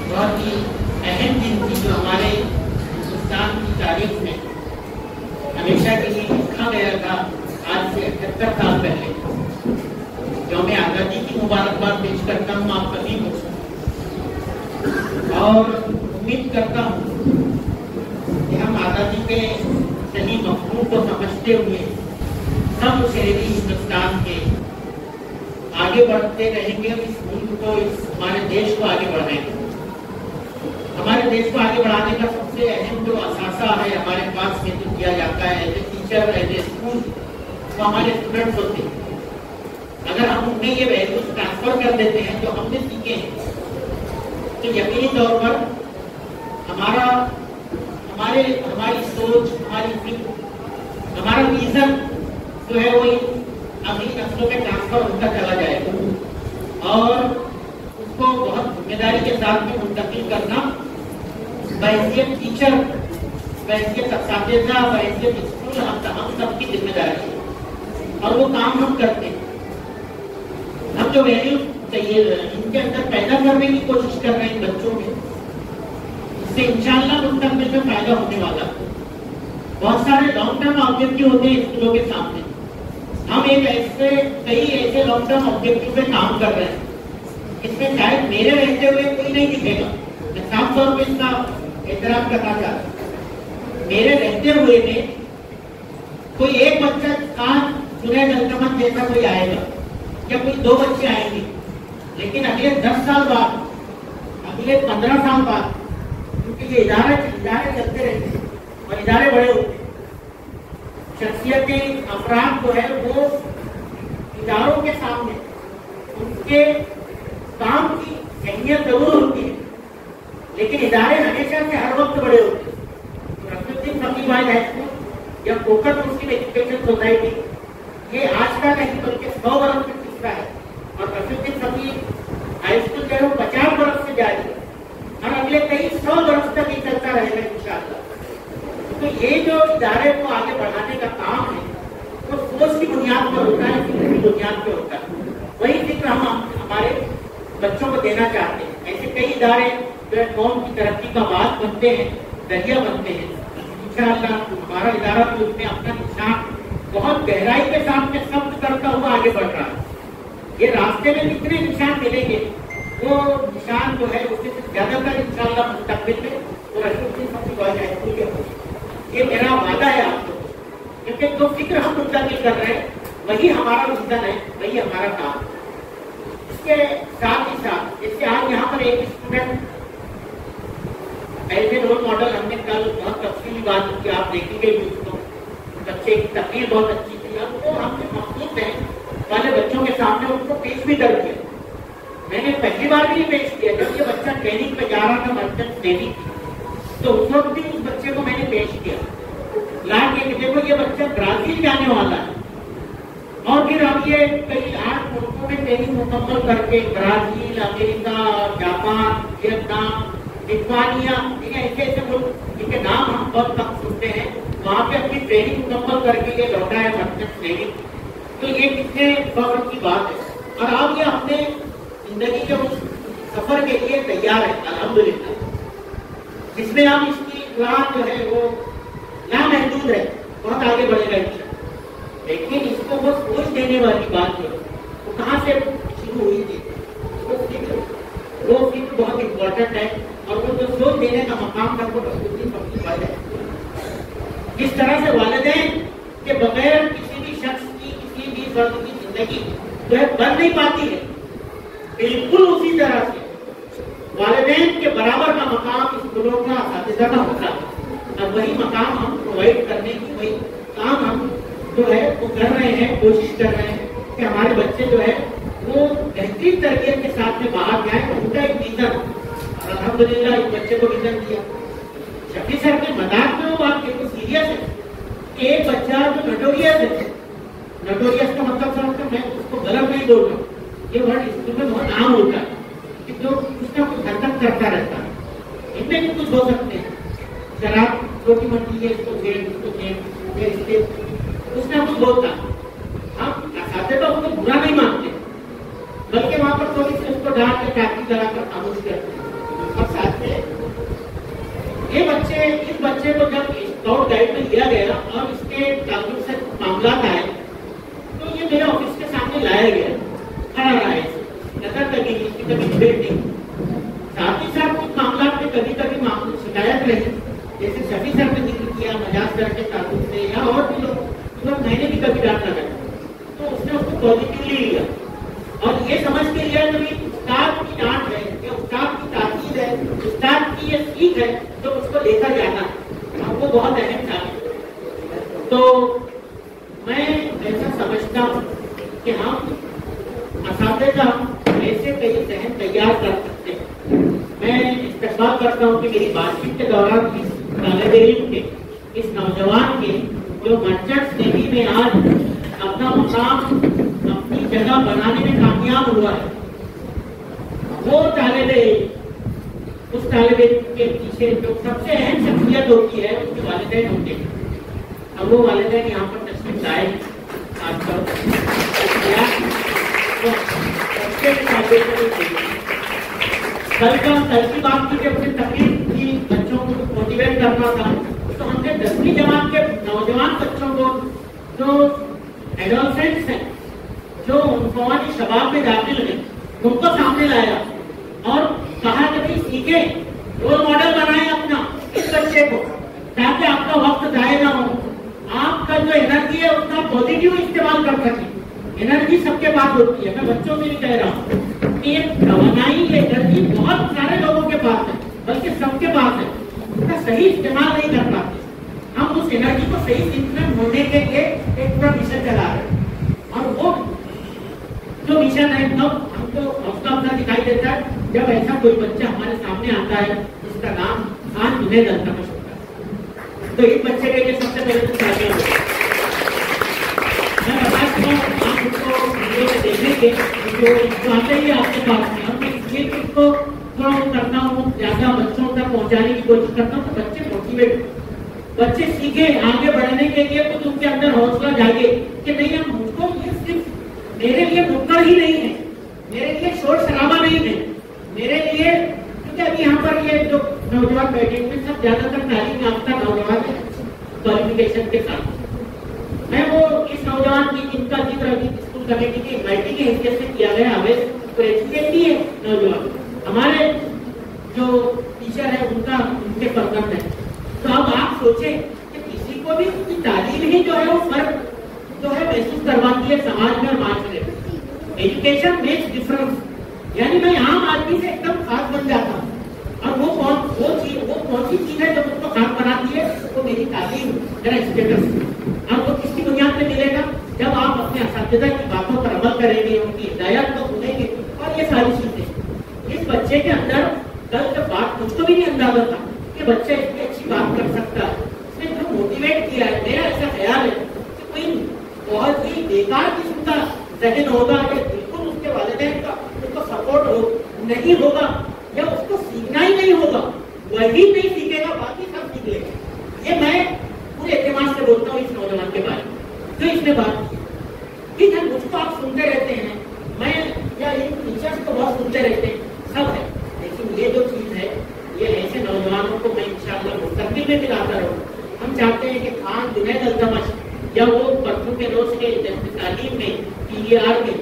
بہت ہی اہم دن تھی جو ہمارے ہندوستان کی تاریخ میں ہمیشہ کے لیے لکھا گیا تھا. آج سے 78 سال پہلے یوم آزادی کی مبارکباد پیش کرتا ہوں آپ سبھی کو اور امید کرتا ہوں کہ ہم آزادی کے صحیح مفہوم کو سمجھتے ہوئے سب شہری ہندوستان کے آگے بڑھتے رہیں گے. اس ملک کو ہمارے دیش کو آگے بڑھائیں گے. ہمارے دیش کو آگے بڑھانے کا سب سے اہم جو اثاثہ ہے ہمارے پاس سے جو کیا جاتا ہے as a teacher as a school وہ ہمارے اسٹوڈنٹس ہوتے ہیں. اگر ہم انہیں یہ ویلیوز ٹرانسفر کر دیتے ہیں جو ہم نے سیکھے ہیں تو یقینی طور پر ہماری سوچ ہماری فکر ہمارا ویژن جو ہے وہ اگلی نسلوں میں ٹرانسفر ہوتا چلا جائے گا اور اس کو بہت ذمہ داری کے ساتھ میں منتقل کرنا بحیثیت ٹیچر بحیثیت اساتذہ بحیثیت اسکول ہم سب کی ذمہ داری ہے اور وہ کام ہم کرتے ہیں. ہم جو ویلیوز چاہیے ان کے اندر پیدا کرنے کی کوشش کر رہے ہیں بچوں میں اس سے انشاءاللہ مستقبل میں فائدہ ہونے والا. بہت سارے لانگ ٹرم آبجیکٹو ہوتے ہیں اسکولوں کے سامنے. ہم کئی ایسے لانگ ٹرم آبجیکٹو پہ کام کر رہے ہیں اس میں شاید میرے رہتے ہوئے کوئی نہیں دکھے گا. میں صاف طور پہ اس کا اعتراف کرنا چاہتا ہوں. میرے رہتے ہوئے میں کوئی ایک بچہ کہاں جنید التمش جیسا کوئی آئے گا یا کوئی 2 بچے آئیں گے لیکن اگلے 10 سال بعد اگلے 15 سال بعد کیونکہ یہ ادارے چلتے رہتے ہیں اور ادارے بڑے ہوتے ہیں. شخصیتی افراد جو ہے وہ اداروں کے سامنے ان کے کام کی اہمیت ضرور ہوتی ہے لیکن ادارے ہمیشہ سے ہر وقت بڑے ہوتے ہیں. رفیع الدین فقیہ بھائی ہائی اسکول یا کوکر مسلم ایجوکیشن سوسائٹی یہ آج کا نہیں بلکہ 100 برس سے تیسرا ہے اور رفیع الدین فقیہ ہائی اسکول جو ہے وہ 50 برس سے جاری ہے اور اگلے کئی 100 برس تک یہ چلتا رہے گا انشاءاللہ. تو یہ جو ادارے کو آگے بڑھانے کا کام ہے وہ سوچ کی بنیاد پر ہوتا ہے فکر کی بنیاد پر ہوتا ہے. وہی فکر ہم ہمارے بچوں کو دینا چاہتے ہیں. ایسے کئی ادارے جو ہے قوم کی ترقی کا باعث بنتے ہیں ذریعہ بنتے ہیں. انشاءاللہ ہمارا ادارہ بھی اس میں اپنا نشان بہت گہرائی کے ساتھ میں ثبت کرتا ہوا آگے بڑھ رہا ہے. یہ راستے میں کتنے نشان ملیں گے وہ نشان جو ہے اس سے زیادہ تر انشاءاللہ مستقبل میں وہ رفیع الدین فقیہ بھائی ہائی اسکول کے ہوگی. یہ میرا وعدہ ہے آپ کو کیونکہ جو فکر ہم منتقل کر رہے ہیں وہی ہمارا وژن ہے وہی ہمارا کام ہے. اس کے ساتھ ہی ساتھ اس سے آج یہاں پر ایک اسٹوڈنٹ ایسے رول ماڈل ہم نے کل بہت تفصیلی بات کی آپ دیکھیں گے بھی اس کو بچے کی تقریر بہت اچھی تھی. اب وہ ہم نے مخصوص ہیں والے بچوں کے سامنے ان کو پیش بھی کر دیا. میں نے پہلی بار بھی پیش کیا جب یہ بچہ ٹریننگ پہ جا رہا تھا مرچنٹ ٹریننگ تو اس وقت بھی اس بچے کو میں نے پیش کیا لا کے دیکھو یہ بچہ برازیل جانے والا ہے اور پھر اب یہ کئی 8 ملکوں میں ٹریننگ مکمل کر کے برازیل امریکہ جاپان ویتنام لتوانیا ایسے ملک جن کے نام ہم بہت کم سنتے ہیں وہاں پہ اپنی ٹریننگ مکمل کر کے یہ لوٹا ہے مرچنٹ ٹریننگ. تو یہ کتنے فخر کی بات ہے اور اب یہ ہم نے زندگی کے اس سفر کے لیے تیار ہے الحمدللہ جس میں ہم اس کی راہ جو ہے وہ لامحدود ہے بہت آگے بڑھے گا انشاءاللہ. لیکن اس کو وہ سوچ دینے والی بات جو ہے وہ کہاں سے شروع ہوئی تھی وہ فکر بہت امپورٹنٹ ہے اور وہ جو سوچ دینے کا مقام تھا وہ رفیع الدین فقیہ بھائی ہے. جس طرح سے والدین کے بغیر کسی بھی شخص کی کسی بھی فرد کی زندگی جو ہے بن نہیں پاتی ہے بالکل اسی طرح سے والدین کے برابر کا مقام اسکولوں کا اساتذہ کا ہوتا ہے اور وہی مقام ہم پرووائڈ کرنے کی وہی کام ہم جو ہے وہ کر رہے ہیں کوشش کر رہے ہیں کہ ہمارے بچے جو ہے وہ بہترین تربیت کے ساتھ میں باہر جائیں. ان کا ایک ویژن اور الحمدللہ اس بچے کو ویژن دیا. شفیع سر کے مذاق میں وہ بات بالکل سیریس ہے کہ ایک بچہ جو نوٹوریس ہے نوٹوریس کا مطلب سمجھتا میں اس کو غلط نہیں بول رہا ہوں یہ ورڈ اسکول میں بہت عام ہوتا ہے کہ جو کچھ نہ کچھ حرکت کرتا رہتا ہے. ان میں بھی کچھ ہو سکتے ہیں شراب چھوٹی موٹی ہے اس کو کچھ نہ کچھ ہوتا. ہم اساتذہ اس کو برا نہیں مانتے कराकर खामोश करते हैं। और साथ में इस बच्चे को जब स्काउट गाइड में लिया गया और इसके ताल्लुक से मामला आए तो ये मेरे ऑफिस के सामने लाया गया, खड़ा रहा है, नजर लगी इसकी कभी डिबेट नहीं। साथ ही साथ कुछ मामला में कभी कभी शिकायत रही, जैसे शफी सर ने जिक्र किया मजाज सर के ताल्लुक से, या और भी लोग मैंने भी कभी डांट लगाया, तो उसने उसको पॉजिटिवली लिया और ये समझ के लिया कि उस्ताद की डांट है, ये उस्ताद की ताकीद है, उस्ताद की ये सीख है, तो उसको लेकर जाना हमको बहुत अहम था। तो मैं ऐसा समझता हूँ कि हम असातिज़ा ऐसे कई जहन तैयार कर सकते हैं। मैं इस्तेमाल करता हूँ कि मेरी बातचीत के दौरान इस तालिब इल्म के, इस नौजवान के जो मर्चेंट्स नेवी में आज अपना मुकाम अपनी जगह बनाने में कामयाब हुआ है, वो तालिब इल्म, उस तालिब इल्म के पीछे जो सबसे अहम शख्सियत होती है उसके वालिदैन होते हैं। अब वो वालिदैन यहाँ पर तशरीफ लाए आजकल, कल की बात की जब अपनी तकलीफ थी, बच्चों को मोटिवेट करना था, तो हमने 10वीं जमात के नौजवान बच्चों को जो एडोलसेंट्स हैं, जो उनफवानी शबाब में दाखिल हैं, उनको सामने लाया और कहा कि भाई सीखे, रोल मॉडल बनाए अपना इस बच्चे को, ताकि आपका वक्त जाए ना हो, आपका जो एनर्जी है उसका पॉजिटिव इस्तेमाल कर सके। एनर्जी सबके पास होती है, मैं बच्चों में भी कह रहा हूँ कि तवानाई एनर्जी बहुत सारे लोगों के पास है, बल्कि सबके पास है, उसका सही इस्तेमाल नहीं कर पाते। हम उस एनर्जी को सही सिंचन होने के लिए एक पूरा मिशन चला रहे हैं और वो जो मिशन है तब हमको हौसला अपना दिखाई देता है जब ऐसा कोई बच्चा हमारे सामने आता है जिसका नाम खान जुनैद अल्तमश होता है। तो इस बच्चे के लिए सबसे पहले तो मैं बता चुका हूँ, आप उसको वीडियो में देखेंगे जो आते ही आपके पास में, और मैं इसलिए उसको थोड़ा करता हूँ, ज्यादा बच्चों तक पहुँचाने की कोशिश करता हूँ तो बच्चे मोटिवेट, बच्चे सीखे, आगे बढ़ने के लिए कुछ उनके अंदर हौसला जागे कि नहीं, हम मुझको ये सिर्फ मेरे लिए मुक्कर ही नहीं है, मेरे लिए शोर शराबा नहीं है, मेरे लिए, क्योंकि अभी यहाँ पर ये जो नौजवान बैठे हैं सब ज्यादातर तालीम याफ्ता नौजवान है क्वालिफिकेशन के साथ। मैं वो इस नौजवान की जिनका जिक्र अभी स्कूल कमेटी की इन्वाइटी के हैसियत से किया गया, हमें तो एजुकेट ही है नौजवान, हमारे जो टीचर है उनका उनके फर्जंद है। तो अब आप सोचें कि किसी को भी उसकी तालीम ही जो है वो फर्क जो है महसूस करवाती है समाज में और माशरे में। एजुकेशन मेक्स डिफरेंस, यानी मैं आम आदमी से एकदम खास बन जाता हूँ, और वो कौन सी चीज है जो मुझको खास बनाती है, वो मेरी तालीम, मेरा स्टेटस। अब वो किसकी बुनियाद पे मिलेगा, जब आप अपने असातिज़ा की बातों पर अमल करेंगे, उनकी हिदायत को सुनेंगे और ये सारी चीजें। इस बच्चे के अंदर कल जब बात मुझको भी नहीं अंदाजा था कि बच्चा इतनी अच्छी बात कर सकता है, उसने जो मोटिवेट किया है, मेरा ऐसा ख्याल है कि कोई बहुत ही बेकार किस्म का जहन होगा या बिल्कुल उसके वालिदैन का उसको सपोर्ट नहीं होगा या उसको सीखना ही नहीं होगा, वही नहीं सीखेगा, बाकी सब सीख लेगा। ये मैं पूरे एतमाद से बोलता हूँ इस नौजवान के बारे में जो इसने बात की। ठीक है, मुझको आप सुनते रहते हैं, मैं या इन टीचर्स को बहुत सुनते रहते हैं, सब है, लेकिन ये जो चीज है ये ऐसे नौजवानों को मैं इंशाअल्लाह मुस्तकबिल में मिलाता रहूँ। हम चाहते हैं कि खान जुनैद अल्तमश या वो परसों के रोज के तालीम में PER में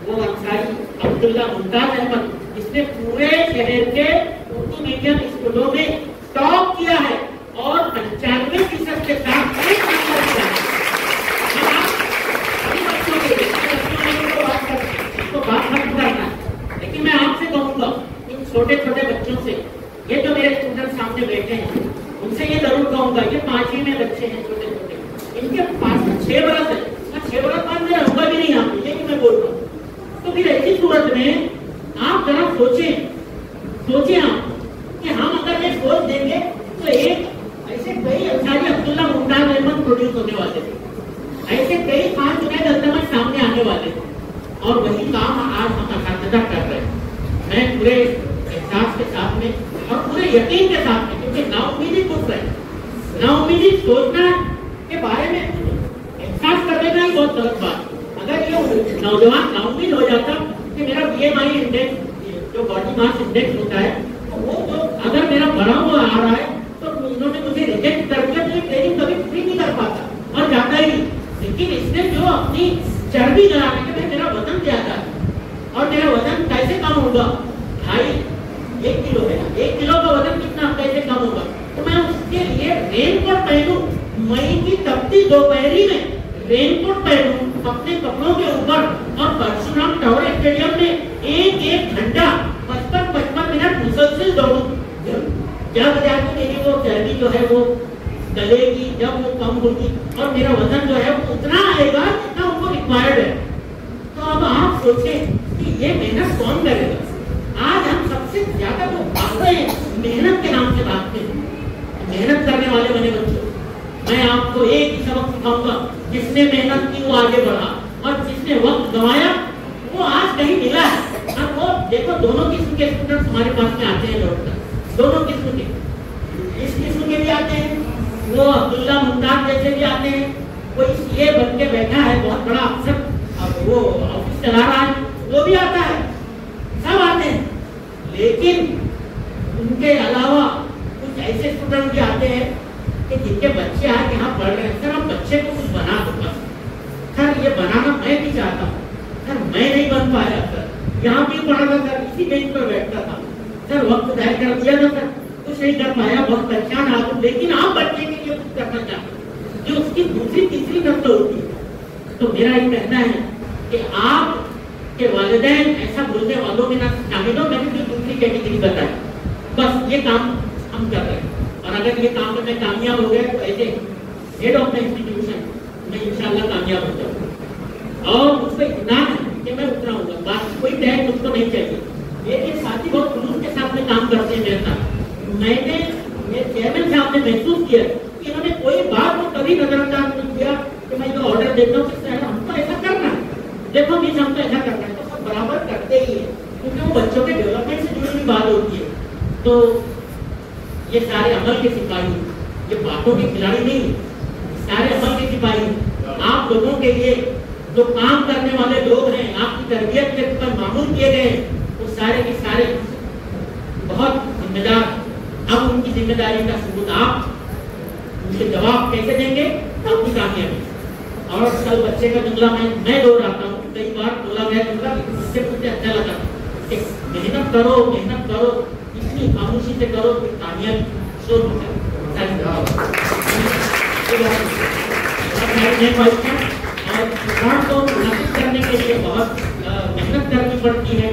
वो अंसारी अब्दुल्ला मुमताज अहमद, जिसने पूरे शहर के उर्दू मीडियम स्कूलों में टॉप किया है और 95% के साथ एक नंबर किया है। बात मत करना, लेकिन मैं आपसे कहूंगा इन छोटे छोटे बच्चों से, ये जो मेरे स्टूडेंट सामने बैठे हैं उनसे ये जरूर कहूंगा, ये 5वीं में बच्चे हैं छोटे छोटे, इनके पास 6 बरस है, 6 बरस बाद में रहूंगा भी नहीं आप, ये मैं बोल रहा हूँ। तो फिर ऐसी सूरत में आप जरा सोचें आप कि हम अगर ये सोच देंगे तो एक ऐसे कई अंसारी अब्दुल्ला मुमताज अहमद प्रोड्यूस होने वाले थे, ऐसे कई खान जुनैद अल्तमश सामने आने वाले थे, और वही काम आज हम असातिज़ा कर रहे हैं। मैं पूरे एहसास के साथ में और पूरे यकीन के साथ में, क्योंकि नाउम्मीदी कुछ है, नाउम्मीदी सोचना के बारे में एहसास कर देना ही बहुत गलत बात। अगर ये नौजवान नाउम्मीद हो जाता कि मेरा BMI इंडेक्स जो बॉडी मास अपनी चर्बी जलाने के लिए मेरा वजन ज्यादा है और मेरा वजन कैसे कम होगा? 2.5 किलो है ना, 1 किलो का वजन कितना कैसे कम होगा? तो मैं उसके लिए रेनकोट पहनूं, मई की तपती दोपहरी में रेनकोट पहनूं अपने कपड़ों के ऊपर और परशुराम टावर स्टेडियम में 1 घंटा 55 मिनट मुसलसल दौड़ूं। जब जाके मेरी वो चर्बी जो है वो गलेगी, जब वो कम होगी और मेरा वजन जो है वो उतना आएगा जितना उनको रिक्वायर्ड है। तो अब आप सोचें कि ये मेहनत कौन करेगा? आज हम सबसे ज्यादा तो भागते हैं, मेहनत के नाम से भागते हैं। मेहनत करने वाले बने बच्चों, मैं आपको एक ही सबक सिखाऊंगा, जिसने मेहनत की वो आगे बढ़ा और जिसने वक्त गंवाया वो आज कहीं मिला है। अब वो देखो, दोनों किस्म के स्टूडेंट्स हमारे पास में आते हैं लौटकर, दोनों किस्म के, इस किस्म के भी आते हैं, वो अब्दुल्ला मुमताज जैसे भी आते हैं, कोई सीए बन के बैठा है बहुत बड़ा अफसर, अब वो ऑफिस चला रहा है, वो भी आता है, सब आते हैं। लेकिन उनके अलावा कुछ ऐसे स्टूडेंट भी आते हैं कि जिनके बच्चे आज यहाँ पढ़ रहे हैं, सर हम बच्चे को कुछ बना दो बस, सर ये बनाना मैं भी चाहता हूँ, सर मैं नहीं बन पाया, सर यहाँ भी पढ़ा था, सर इसी बेंच पर बैठता था, सर वक्त तय कर दिया था, सर कुछ नहीं कर पाया, बहुत परेशान आ गया। लेकिन आप बच्चे के लिए कुछ करना चाहते जो उसकी दूसरी तीसरी नस्ल होती है। तो मेरा ये कहना है कि आप के वालिदैन ऐसा बोलने वालों में ना शामिल हो। मैंने जो दूसरी कैटेगरी बताई, बस ये काम हम कर रहे हैं और अगर ये काम में कामयाब हो गए तो ऐसे हेड ऑफ द इंस्टीट्यूशन मैं इंशाल्लाह कामयाब हो जाऊंगा और मुझ पर इतना है कि मैं उतराऊंगा, बाकी कोई टैग मुझको नहीं चाहिए। लेकिन साथी बहुत जुनून के साथ में काम करते हैं मेरे साथ। मैंने मेरे चेयरमैन साहब ने महसूस किया कि इन्होंने कोई बात को कभी नजरअंदाज नहीं किया कि मैं जो ऑर्डर देता हूँ कि हमको ऐसा करना है, देखो मिस हमको ऐसा करना है, तो सब बराबर करते ही है क्योंकि वो बच्चों के डेवलपमेंट से जुड़ी हुई बात होती है। तो ये सारे अमल के सिपाही, ये बातों के खिलाड़ी नहीं, सारे अमल के सिपाही आप लोगों के लिए जो काम करने वाले लोग हैं, आपकी तरबियत के ऊपर मामूल किए गए, वो सारे के सारे बहुत जिम्मेदार। अब उनकी जिम्मेदारी का सबूत आप उनके जवाब कैसे देंगे, आपकी कामयाबी। और कल बच्चे का जुमला मैं दोहराता हूँ, कई बार बोला गया जुमला, मुझे अच्छा लगा कि मेहनत करो, इतनी खामोशी से करो कि कामयाबी शुरू हो जाए। और को मुनासिब करने के लिए बहुत मेहनत करनी पड़ती है।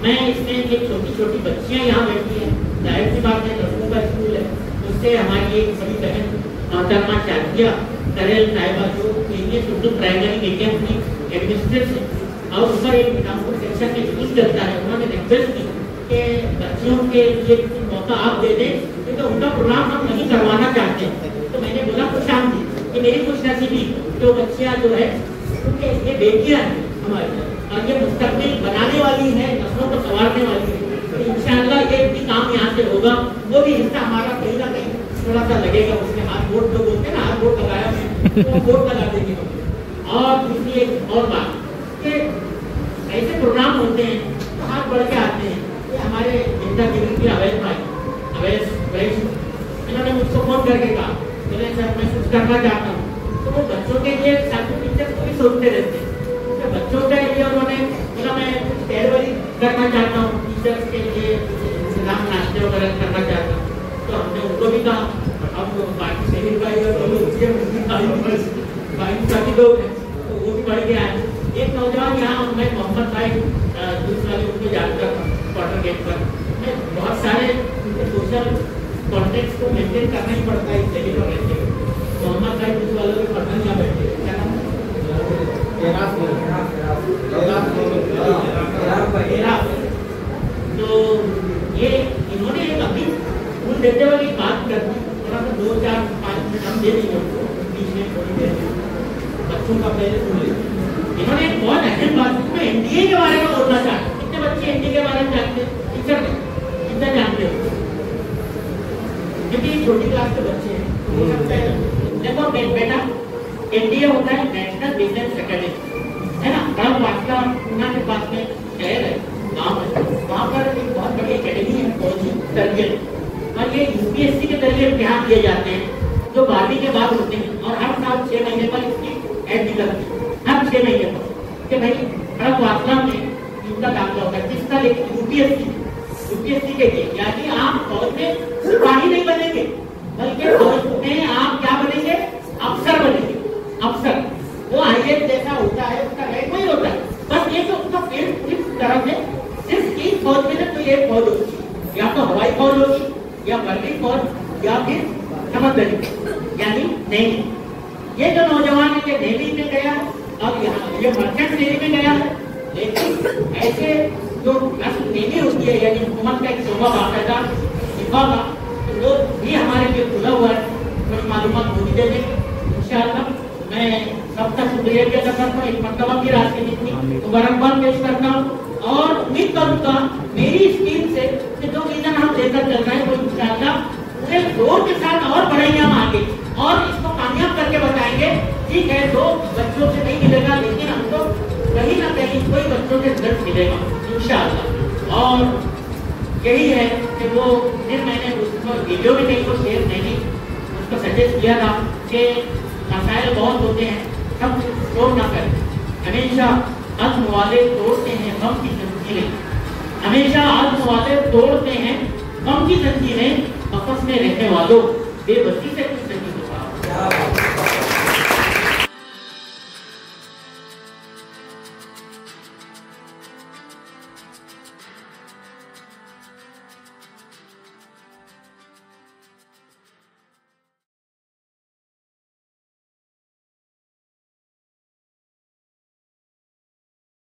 मैं इसमें ये छोटी छोटी बच्चियाँ यहाँ बैठी हैं, जाहिर सी बात है 10वीं का स्कूल है, उससे हमारी एक बड़ी बहन मोहतरमा शादिया करेल साहिबा जो इंग्लिश उर्दू प्राइमरी मीडियम की एडमिनिस्ट्रेशन और ऊपर एक निजामपुर सेक्शन में यूज करता है, उन्होंने रिक्वेस्ट की कि बच्चियों के लिए मौका आप दे दें क्योंकि उनका प्रोग्राम हम नहीं करवाना चाहते हैं। तो मैंने बोला खुश आमदी कि मेरी खुशनसीबी जो बच्चियाँ जो है क्योंकि ये बेटियाँ हैं हमारी और ये मुस्तकबिल बनाने वाली है, नस्लों को संवारने वाली है। तो इंशाअल्लाह ये भी काम यहाँ से होगा, वो भी हिस्सा हमारा कहीं ना कहीं थोड़ा सा लगेगा। उसके हाथ वोट जो बोलते हैं ना, हाथ वोट लगाया मैं तो वोट लगा देंगे। और दूसरी एक और बात कि ऐसे प्रोग्राम होते हैं तो हाथ बढ़ के आते हैं। ये हमारे जिंदा गिरी की अवैध भाई इन्होंने मुझको फोन करके कहा, बोले सर मैं कुछ करना चाहता हूँ। तो वो बच्चों के लिए साथी टीचर को भी सोचते रहते हैं, तो बच्चों के लिए उन्होंने बोला मैं कुछ तैयारी करना चाहता हूँ, टीचर्स के लिए इंतजाम नाश्ते वगैरह करना चाहता हूँ। तो हमने उनको भी कहा, अब बाकी शहीद भाई सभी लोग हैं तो वो भी बढ़ गया है। एक नौजवान यहाँ मैं मोहम्मद भाई दूसरा उनको जानता था क्वार्टर गेट पर, मैं बहुत सारे सोशल कॉन्टेक्ट को मेंटेन करना ही पड़ता है इस जगह पर रहते हुए। मोहम्मद भाई दूसरे वालों के पढ़ना यहाँ बैठे, क्या नाम है? तो ये इन्होंने एक अभी फूल देते हुए एक बात कर दी, थोड़ा सा 2-4-5 मिनट हम दे देंगे उनको बीच में थोड़ी देर बच्चों का पहले सुन लेते। इन्होंने एक बहुत अहम बात की, मैं एनडीए के बारे में बोलना चाहता हूँ। कितने बच्चे एनडीए के बारे में जानते हैं? टीचर ने कितना जानते हो? क्योंकि छोटी क्लास के बच्चे हैं, हो सकता है देखो बेटा एनडीए होता है नेशनल डिफेंस एकेडमी, है ना, बड़ा वाटला पूना के पास में शहर है, गाँव है, वहाँ पर एक बहुत बड़ी एकेडमी है फौजी तरबियत, और ये यूपीएससी के जरिए इम्तिहान दिए जाते हैं जो 12वीं के बाद होते हैं और हर साल 6 महीने पर इसकी एड निकलती है, हर 6 महीने कि भाई खड़क वासना में इनका दाखिला होता है, किसका? लेकिन यूपीएससी के लिए, यानी आप फौज में सिपाही नहीं बनेंगे, बल्कि फौज में आप क्या बनेंगे? अफसर बनेंगे। अफसर वो आईएएस जैसा होता है, उसका रैंक वही होता है, बस ये तो उसका फील्ड इस तरह से सिर्फ एक फौज में ना, तो ये फौज होगी, या तो हवाई फौज होगी, या बर्मी फौज, या फिर समुद्री, यानी नेवी। ये जो नौजवान है ये नेवी में गया है और यहाँ ये मर्चेंट नेवी में गया है, लेकिन ऐसे जो नेवी होती है, यानी हुकूमत का एक शोभा बाकायदा निभागा, तो वो भी हमारे लिए खुला हुआ है, कुछ मालूमात होगी देंगे इंशाअल्लाह। मैं सबका शुक्रिया भी अदा करता हूँ, एक मरतबा फिर आज के दिन की मुबारकबाद पेश करता हूँ और उम्मीद करूँगा मेरी स्कीम से कि जो विजन हम लेकर चल रहे हैं वो इंशाअल्लाह पूरे जोर के साथ और बढ़ेंगे हम आगे और इसको कामयाब करके बताएंगे। ठीक है, जो बच्चों से नहीं मिलेगा, लेकिन हमको कहीं ना कहीं कोई बच्चों से रिजल्ट मिलेगा इंशाअल्लाह। और यही है कि वो फिर मैंने उसको वीडियो में कहीं को शेयर नहीं, उसको सजेस्ट किया था कि मसाइल बहुत होते हैं, सब छोड़ ना करें, हमेशा अज़्म वाले तोड़ते हैं गम की जंजीरें, हमेशा अज़्म वाले तोड़ते हैं गम की जंजीरें, आपस में रहने वालों बेबसी से कुछ नहीं होता।